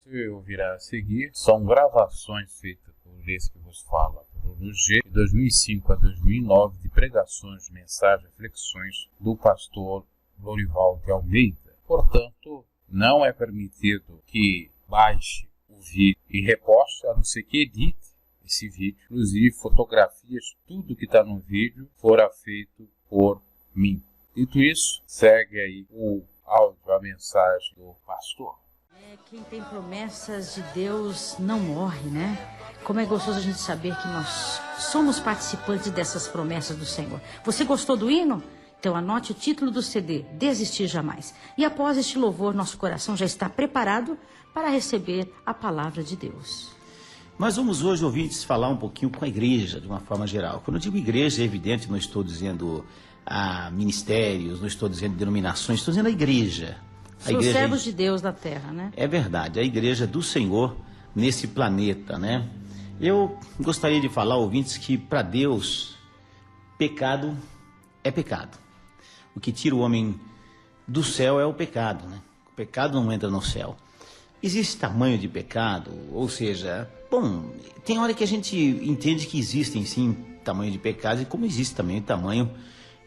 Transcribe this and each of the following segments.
Você ouvirá a seguir são gravações feitas por esse que vos fala, por G, de 2005 a 2009, de pregações, mensagens, reflexões do pastor Lorival de Almeida. Portanto, não é permitido que baixe o vídeo e reposte, a não ser que edite esse vídeo. Inclusive, fotografias, tudo que está no vídeo fora feito por mim. Dito isso, segue aí o áudio, a mensagem do pastor. Quem tem promessas de Deus não morre, né? Como é gostoso a gente saber que nós somos participantes dessas promessas do Senhor. Você gostou do hino? Então anote o título do CD, Desistir Jamais. E após este louvor, nosso coração já está preparado para receber a palavra de Deus. Nós vamos hoje, ouvintes, falar um pouquinho com a igreja, de uma forma geral. Quando eu digo igreja, é evidente, não estou dizendo ministérios, não estou dizendo denominações, estou dizendo a igreja. São servos de Deus da terra, né? É verdade, a igreja do Senhor nesse planeta, né? Eu gostaria de falar, ouvintes, que para Deus, pecado é pecado. O que tira o homem do céu é o pecado, né? O pecado não entra no céu. Existe tamanho de pecado, ou seja, bom, tem hora que a gente entende que existem sim tamanho de pecado e como existe também o tamanho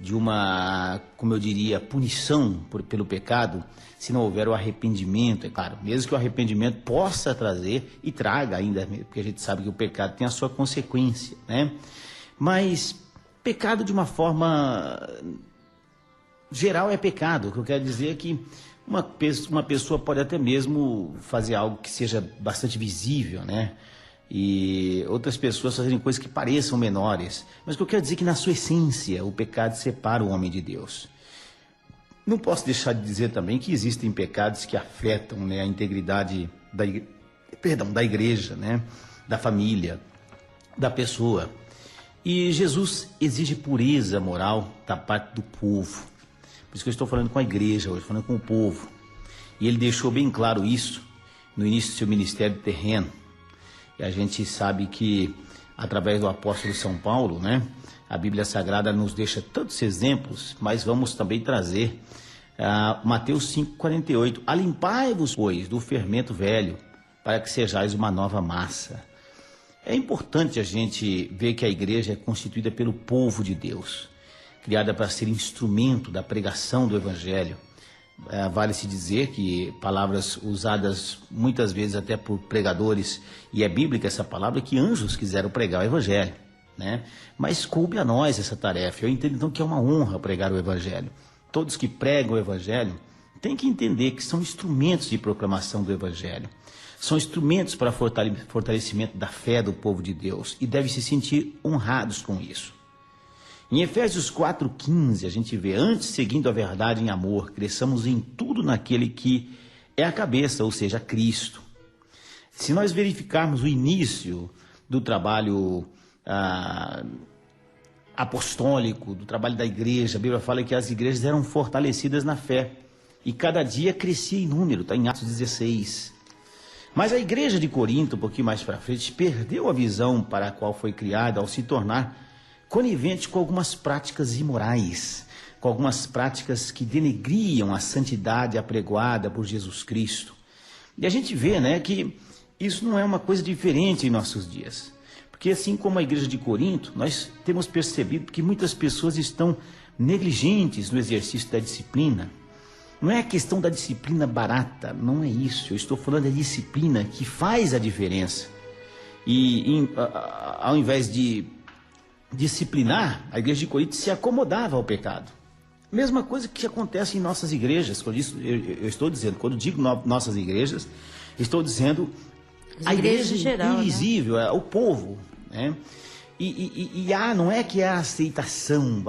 de uma, como eu diria, punição pelo pecado, se não houver o arrependimento, é claro, mesmo que o arrependimento possa trazer e traga ainda, porque a gente sabe que o pecado tem a sua consequência, né? Mas pecado de uma forma geral é pecado. O que eu quero dizer é que uma pessoa pode até mesmo fazer algo que seja bastante visível, né? E outras pessoas fazerem coisas que pareçam menores. Mas o que eu quero dizer é que na sua essência o pecado separa o homem de Deus. Não posso deixar de dizer também que existem pecados que afetam, né, a integridade da igreja, né, da família, da pessoa. E Jesus exige pureza moral da parte do povo. Por isso que eu estou falando com a igreja hoje, falando com o povo. E ele deixou bem claro isso no início do seu ministério terreno. E a gente sabe que, através do apóstolo São Paulo, né, a Bíblia Sagrada nos deixa tantos exemplos, mas vamos também trazer Mateus 5,48. Alimpai-vos, pois, do fermento velho, para que sejais uma nova massa. É importante a gente ver que a igreja é constituída pelo povo de Deus, criada para ser instrumento da pregação do Evangelho. Vale-se dizer que palavras usadas muitas vezes até por pregadores, e é bíblica essa palavra, que anjos quiseram pregar o Evangelho, né? Mas coube a nós essa tarefa. Eu entendo então que é uma honra pregar o Evangelho. Todos que pregam o Evangelho têm que entender que são instrumentos de proclamação do Evangelho. São instrumentos para fortalecimento da fé do povo de Deus e devem se sentir honrados com isso. Em Efésios 4,15, a gente vê: antes, seguindo a verdade em amor, cresçamos em tudo naquele que é a cabeça, ou seja, Cristo. Se nós verificarmos o início do trabalho apostólico, do trabalho da igreja, a Bíblia fala que as igrejas eram fortalecidas na fé e cada dia crescia em número, está em Atos 16. Mas a igreja de Corinto, um pouquinho mais para frente, perdeu a visão para a qual foi criada ao se tornar conivente com algumas práticas imorais, com algumas práticas que denegriam a santidade apregoada por Jesus Cristo. E a gente vê, né, que isso não é uma coisa diferente em nossos dias. Porque assim como a igreja de Corinto, nós temos percebido que muitas pessoas estão negligentes no exercício da disciplina. Não é a questão da disciplina barata, não é isso. Eu estou falando da disciplina que faz a diferença. E ao invés de disciplinar, a igreja de Corinto se acomodava ao pecado. Mesma coisa que acontece em nossas igrejas. Eu estou dizendo, quando digo nossas igrejas, estou dizendo a igreja geral, invisível, né? O povo, né? Não é que é a aceitação,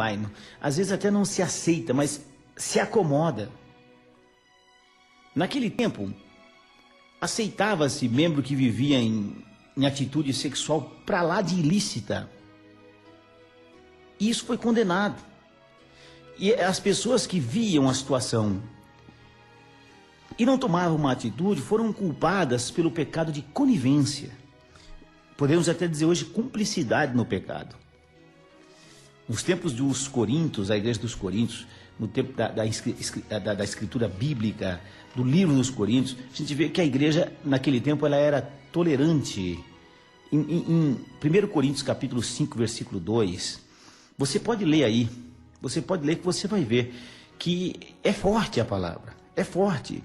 às vezes até não se aceita, mas se acomoda. Naquele tempo, aceitava-se membro que vivia em atitude sexual para lá de ilícita. Isso foi condenado. E as pessoas que viam a situação e não tomavam uma atitude foram culpadas pelo pecado de conivência. Podemos até dizer hoje cumplicidade no pecado. Nos tempos dos Coríntios, a igreja dos Coríntios, no tempo da escritura bíblica, do livro dos Coríntios, a gente vê que a igreja naquele tempo ela era tolerante. Em 1 Coríntios capítulo 5, versículo 2, você pode ler aí, você pode ler que você vai ver que é forte a palavra, é forte.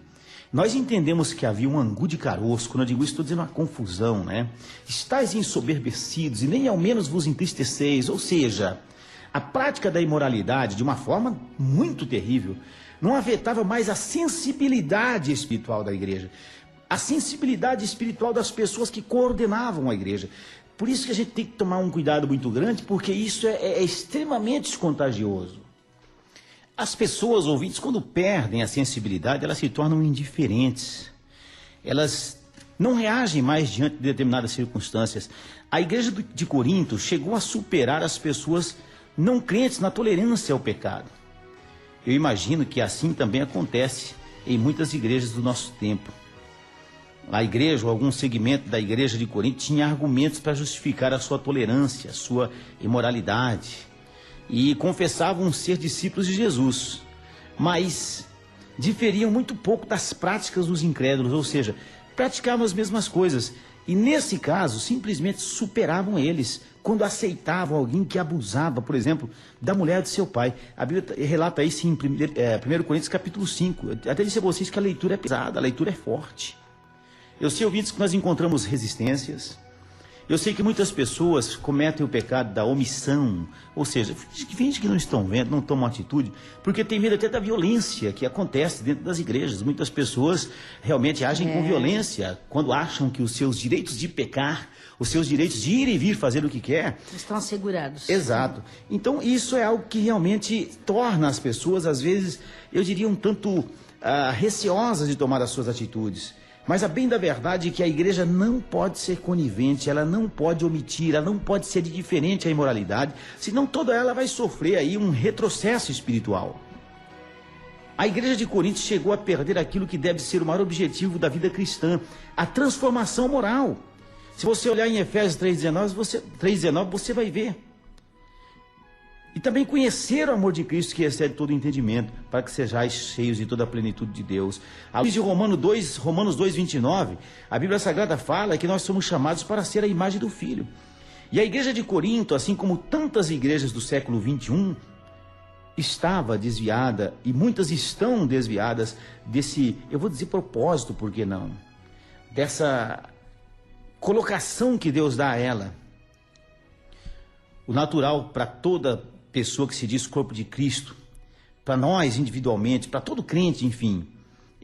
Nós entendemos que havia um angu de caroço. Quando eu digo isso, estou dizendo uma confusão, né? Estais ensoberbecidos e nem ao menos vos entristeceis. Ou seja, a prática da imoralidade, de uma forma muito terrível, não afetava mais a sensibilidade espiritual da igreja, a sensibilidade espiritual das pessoas que coordenavam a igreja. Por isso que a gente tem que tomar um cuidado muito grande, porque isso é extremamente contagioso. As pessoas, ouvintes, quando perdem a sensibilidade, elas se tornam indiferentes. Elas não reagem mais diante de determinadas circunstâncias. A igreja de Corinto chegou a superar as pessoas não crentes na tolerância ao pecado. Eu imagino que assim também acontece em muitas igrejas do nosso tempo. A igreja, ou algum segmento da igreja de Corinto, tinha argumentos para justificar a sua tolerância, a sua imoralidade, e confessavam ser discípulos de Jesus, mas diferiam muito pouco das práticas dos incrédulos, ou seja, praticavam as mesmas coisas, e nesse caso, simplesmente superavam eles, quando aceitavam alguém que abusava, por exemplo, da mulher de seu pai. A Bíblia relata isso em 1 Coríntios capítulo 5, até disse a vocês que a leitura é pesada, a leitura é forte. Eu sei, ouvintes, que nós encontramos resistências. Eu sei que muitas pessoas cometem o pecado da omissão, ou seja, finge que não estão vendo, não tomam atitude, porque tem medo até da violência que acontece dentro das igrejas. Muitas pessoas realmente agem com violência quando acham que os seus direitos de pecar, os seus direitos de ir e vir fazer o que quer, estão assegurados. Exato. Então isso é algo que realmente torna as pessoas, às vezes, eu diria um tanto receosas de tomar as suas atitudes. Mas a bem da verdade é que a igreja não pode ser conivente, ela não pode omitir, ela não pode ser indiferente à imoralidade, senão toda ela vai sofrer aí um retrocesso espiritual. A igreja de Corinto chegou a perder aquilo que deve ser o maior objetivo da vida cristã, a transformação moral. Se você olhar em Efésios 3,19, você vai ver. E também conhecer o amor de Cristo que excede todo entendimento, para que sejais cheios de toda a plenitude de Deus. À luz de Romanos 2,29, a Bíblia Sagrada fala que nós somos chamados para ser a imagem do Filho. E a igreja de Corinto, assim como tantas igrejas do século 21, estava desviada, e muitas estão desviadas desse, eu vou dizer propósito, por que não? Dessa colocação que Deus dá a ela. O natural para toda pessoa que se diz corpo de Cristo, para nós individualmente, para todo crente, enfim,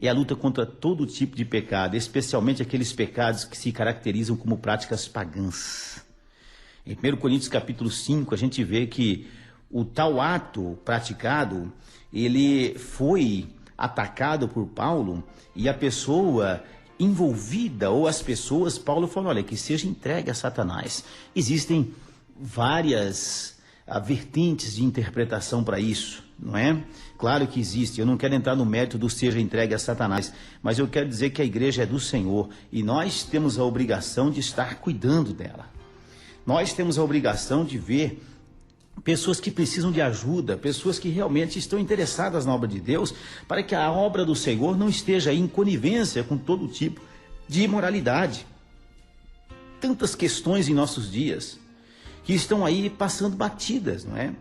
é a luta contra todo tipo de pecado, especialmente aqueles pecados que se caracterizam como práticas pagãs. Em 1 Coríntios capítulo 5, a gente vê que o tal ato praticado, ele foi atacado por Paulo, e a pessoa envolvida, ou as pessoas, Paulo falou, olha, que seja entregue a Satanás. Existem várias vertentes de interpretação para isso, não é? Claro que existe, eu não quero entrar no mérito do seja entregue a Satanás, mas eu quero dizer que a igreja é do Senhor e nós temos a obrigação de estar cuidando dela. Nós temos a obrigação de ver pessoas que precisam de ajuda, pessoas que realmente estão interessadas na obra de Deus, para que a obra do Senhor não esteja em conivência com todo tipo de imoralidade. Tantas questões em nossos dias que estão aí passando batidas, não é?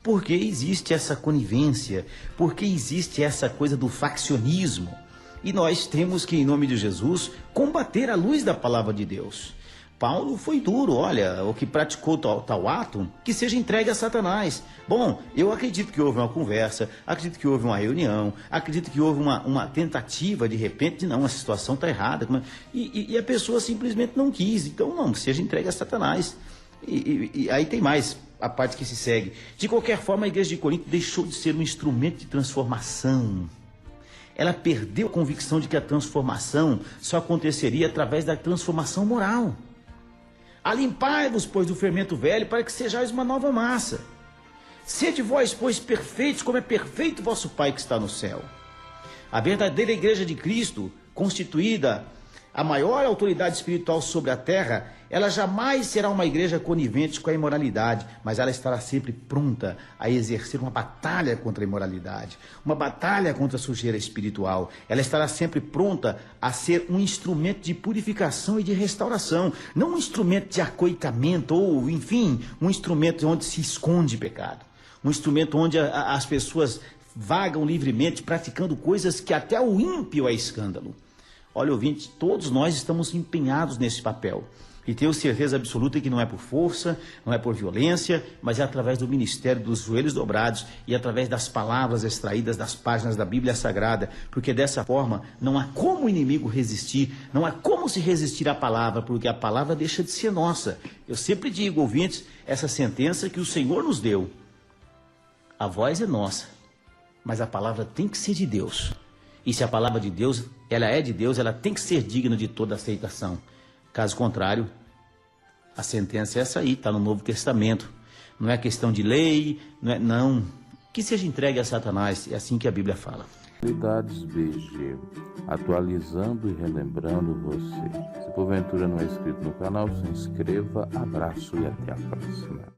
Porque existe essa conivência, porque existe essa coisa do faccionismo. E nós temos que, em nome de Jesus, combater à luz da palavra de Deus. Paulo foi duro, olha, o que praticou tal ato, que seja entregue a Satanás. Bom, eu acredito que houve uma conversa, acredito que houve uma reunião, acredito que houve uma tentativa, de repente, de não, a situação está errada. E a pessoa simplesmente não quis, então não, seja entregue a Satanás. E aí tem mais a parte que se segue. De qualquer forma, a igreja de Corinto deixou de ser um instrumento de transformação. Ela perdeu a convicção de que a transformação só aconteceria através da transformação moral. Alimpai-vos, pois, do fermento velho, para que sejais uma nova massa. Sede vós, pois, perfeitos, como é perfeito vosso Pai que está no céu. A verdadeira igreja de Cristo, constituída a maior autoridade espiritual sobre a terra, ela jamais será uma igreja conivente com a imoralidade, mas ela estará sempre pronta a exercer uma batalha contra a imoralidade, uma batalha contra a sujeira espiritual. Ela estará sempre pronta a ser um instrumento de purificação e de restauração, não um instrumento de acoitamento ou, enfim, um instrumento onde se esconde pecado, um instrumento onde as pessoas vagam livremente praticando coisas que até o ímpio é escândalo. Olha, ouvinte, todos nós estamos empenhados nesse papel. E tenho certeza absoluta que não é por força, não é por violência, mas é através do ministério dos joelhos dobrados e através das palavras extraídas das páginas da Bíblia Sagrada, porque dessa forma não há como o inimigo resistir, não há como se resistir à palavra, porque a palavra deixa de ser nossa. Eu sempre digo, ouvintes, essa sentença que o Senhor nos deu, a voz é nossa, mas a palavra tem que ser de Deus. E se a palavra de Deus, ela é de Deus, ela tem que ser digna de toda aceitação. Caso contrário, a sentença é essa aí, está no Novo Testamento. Não é questão de lei, não. Que seja entregue a Satanás, é assim que a Bíblia fala. Atualidades BG, atualizando e relembrando você. Se porventura não é inscrito no canal, se inscreva, abraço e até a próxima.